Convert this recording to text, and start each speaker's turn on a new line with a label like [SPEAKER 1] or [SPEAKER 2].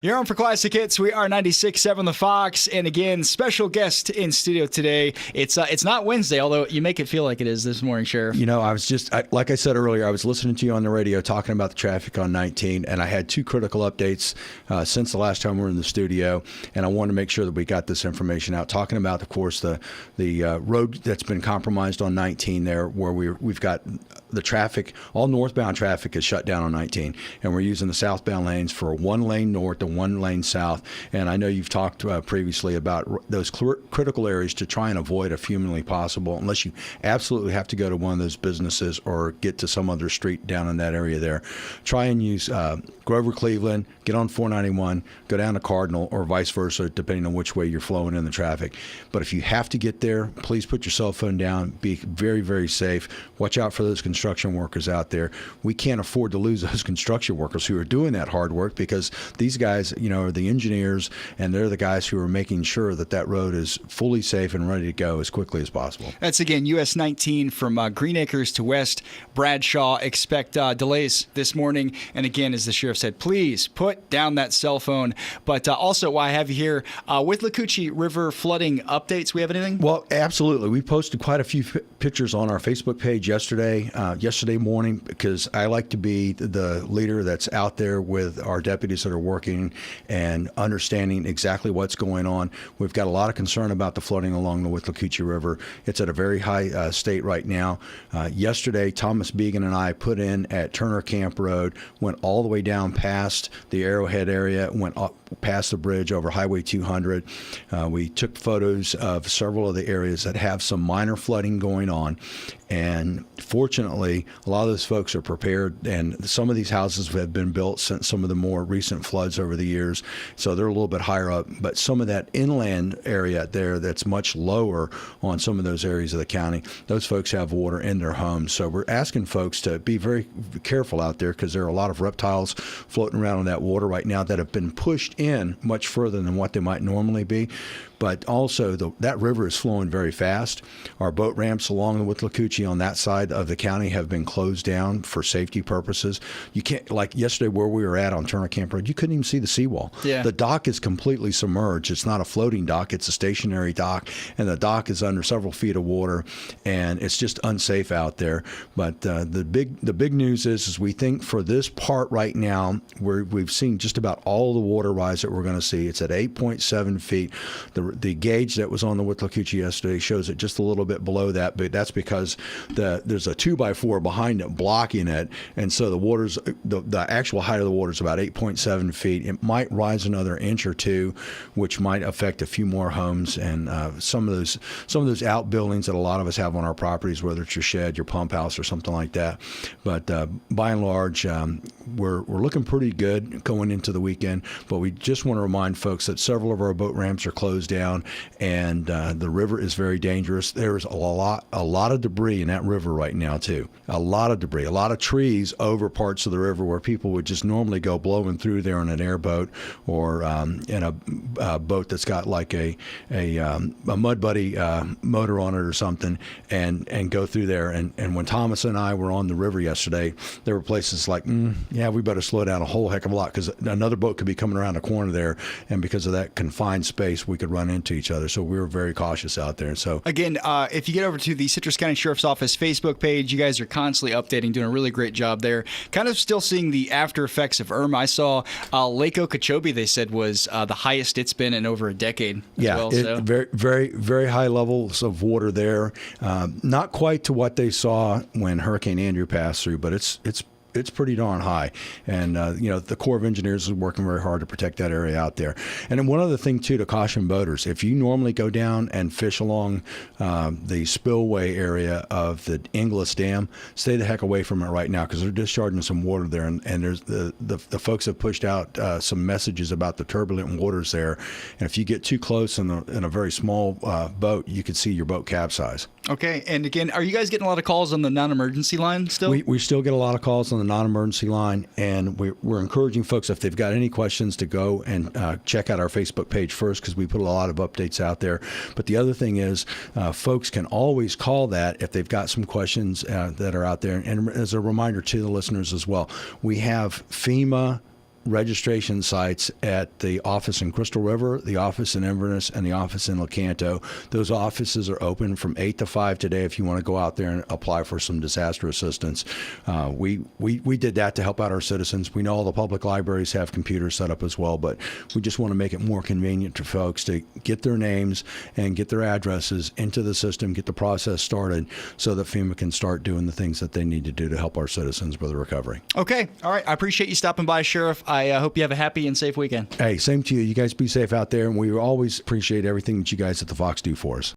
[SPEAKER 1] You're on for Classic Hits. We are 96.7 The Fox. And again, special guest in studio today. It's not Wednesday, although you make it feel like it is this morning, Sheriff.
[SPEAKER 2] You know, like I said earlier, I was listening to you on the radio talking about the traffic on 19, and I had two critical updates since the last time we were in the studio, and I wanted to make sure that we got this information out. Talking about, of course, the road that's been compromised on 19 there, where we've got the traffic, all northbound traffic is shut down on 19, and we're using the southbound lanes for one lane north and one lane south. And I know you've talked previously about those critical areas to try and avoid if humanly possible, unless you absolutely have to go to one of those businesses or get to some other street down in that area there. Try and use Grover Cleveland, get on 491, go down to Cardinal, or vice versa, depending on which way you're flowing in the traffic. But if you have to get there, please put your cell phone down. Be very, very safe. Watch out for those construction workers out there. We can't afford to lose those construction workers who are doing that hard work, because these guys, you know, are the engineers, and they're the guys who are making sure that that road is fully safe and ready to go as quickly as possible.
[SPEAKER 1] That's, again, US 19 from Green Acres to West Bradshaw. Expect delays this morning. And again, as the sheriff said, please put down that cell phone. But also, while I have you here, Withlacoochee River Flooding updates. We have anything?
[SPEAKER 2] Well, absolutely. We posted quite a few pictures on our Facebook page yesterday morning, because I like to be the leader that's out there with our deputies that are working and understanding exactly what's going on. We've got a lot of concern about the flooding along the Withlacoochee River. It's at a very high state right now. Yesterday, Thomas Began and I put in at Turner Camp Road, went all the way down past the Arrowhead area, went up past the bridge over Highway 200. We took photos of several of the areas that have some minor flooding going on. And fortunately, a lot of those folks are prepared, and some of these houses have been built since some of the more recent floods over the years, so they're a little bit higher up. But some of that inland area there that's much lower on some of those areas of the county, those folks have water in their homes. So we're asking folks to be very careful out there, because there are a lot of reptiles floating around in that water right now that have been pushed in much further than what they might normally be. But also, that river is flowing very fast. Our boat ramps along the Withlacoochee on that side of the county have been closed down for safety purposes. You can't, like yesterday where we were at on Turner Camp Road, you couldn't even see the seawall.
[SPEAKER 1] Yeah.
[SPEAKER 2] The dock is completely submerged. It's not a floating dock. It's a stationary dock, and the dock is under several feet of water, and it's just unsafe out there. But the big news is we think for this part right now, we've seen just about all the water rise that we're going to see. It's at 8.7 feet. The gauge that was on the Withlacoochee yesterday shows it just a little bit below that, but that's because there's a 2x4 behind it blocking it, and so the actual height of the water is about 8.7 feet. It might rise another inch or two, which might affect a few more homes and some of those outbuildings that a lot of us have on our properties, whether it's your shed, your pump house, or something like that. But by and large, we're looking pretty good going into the weekend. But we just want to remind folks that several of our boat ramps are closed down, and the river is very dangerous. There's a lot of debris in that river right now too. A lot of debris, a lot of trees over parts of the river where people would just normally go blowing through there in an airboat or in a boat that's got like a Mud Buddy motor on it or something, and go through there. And when Thomas and I were on the river yesterday, there were places like, yeah, we better slow down a whole heck of a lot, because another boat could be coming around the corner there, and because of that confined space, we could run into each other. So we were very cautious out there. So again,
[SPEAKER 1] if you get over to the Citrus County Sheriff's Office Facebook page, you guys are constantly updating, doing a really great job there. Kind of still seeing the after effects of Irma. I saw Lake Okeechobee, they said, was the highest it's been in over a decade.
[SPEAKER 2] Very, very, very high levels of water there. Not quite to what they saw when Hurricane Andrew passed through, but it's pretty darn high. And, the Corps of Engineers is working very hard to protect that area out there. And then one other thing, too, to caution boaters, if you normally go down and fish along the spillway area of the Inglis Dam, stay the heck away from it right now, because they're discharging some water there. And there's the folks have pushed out some messages about the turbulent waters there. And if you get too close in a very small boat, you could see your boat capsize.
[SPEAKER 1] Okay. And again, are you guys getting a lot of calls on the non-emergency line still?
[SPEAKER 2] We still get a lot of calls on the non-emergency line, and we're encouraging folks, if they've got any questions, to go and check out our Facebook page first, because we put a lot of updates out there. But the other thing is, folks can always call that if they've got some questions that are out there. And as a reminder to the listeners as well, we have FEMA registration sites at the office in Crystal River, the office in Inverness, and the office in Lecanto. Those offices are open from 8 to 5 today if you want to go out there and apply for some disaster assistance. We did that to help out our citizens. We know all the public libraries have computers set up as well, but we just want to make it more convenient for folks to get their names and get their addresses into the system, get the process started so that FEMA can start doing the things that they need to do to help our citizens with the recovery.
[SPEAKER 1] Okay. All right. I appreciate you stopping by, Sheriff. I hope you have a happy and safe weekend.
[SPEAKER 2] Hey, same to you. You guys be safe out there, and we always appreciate everything that you guys at the Fox do for us.